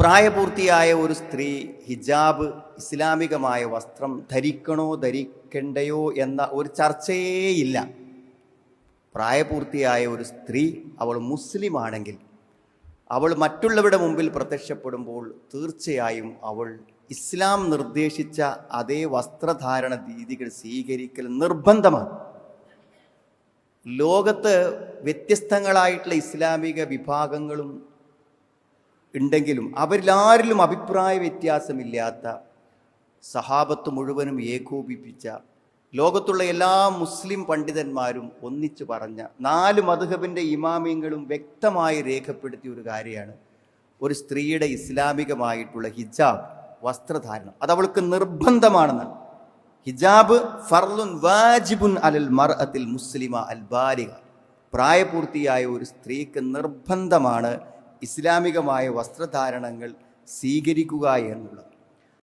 പ്രായപൂർത്തിയായ ഒരു സ്ത്രീ ഹിജാബ് ഇസ്ലാമികമായ വസ്ത്രം ധരിക്കണോ ധരിക്കണ്ടയോ എന്ന ഒരു ചർച്ചയേയില്ല. പ്രായപൂർത്തിയായ ഒരു സ്ത്രീ അവൾ മുസ്ലിം ആണെങ്കിൽ അവൾ മറ്റുള്ളവരുടെ മുമ്പിൽ പ്രത്യക്ഷപ്പെടുമ്പോൾ തീർച്ചയായും അവൾ ഇസ്ലാം നിർദ്ദേശിച്ച അതേ വസ്ത്രധാരണ രീതികൾ സ്വീകരിക്കൽ നിർബന്ധമാണ്. ലോകത്ത് വ്യത്യസ്തങ്ങളായിട്ടുള്ള ഇസ്ലാമിക വിഭാഗങ്ങളും ഉണ്ടെങ്കിലും അവരിലാരിലും അഭിപ്രായ വ്യത്യാസമില്ലാത്ത, സഹാബത്ത് മുഴുവനും ഏകോപിപ്പിച്ച, ലോകത്തുള്ള എല്ലാ മുസ്ലിം പണ്ഡിതന്മാരും ഒന്നിച്ചു പറഞ്ഞ 4 മദ്ഹബിൻ്റെ ഇമാമിയങ്ങളും വ്യക്തമായി രേഖപ്പെടുത്തിയ ഒരു കാര്യമാണ് ഒരു സ്ത്രീയുടെ ഇസ്ലാമികമായിട്ടുള്ള ഹിജാബ് വസ്ത്രധാരണം. അതവൾക്ക് നിർബന്ധമാണെന്നാണ്. ഹിജാബ് ഫർളുൻ വാജിബുൻ അലൽ മർഅത്തിൽ മുസ്ലിമ അൽ ബാലിഗ. പ്രായപൂർത്തിയായ ഒരു സ്ത്രീക്ക് നിർബന്ധമാണ് ഇസ്ലാമികമായ വസ്ത്രധാരണങ്ങൾ സ്വീകരിക്കുക എന്നുള്ളത്.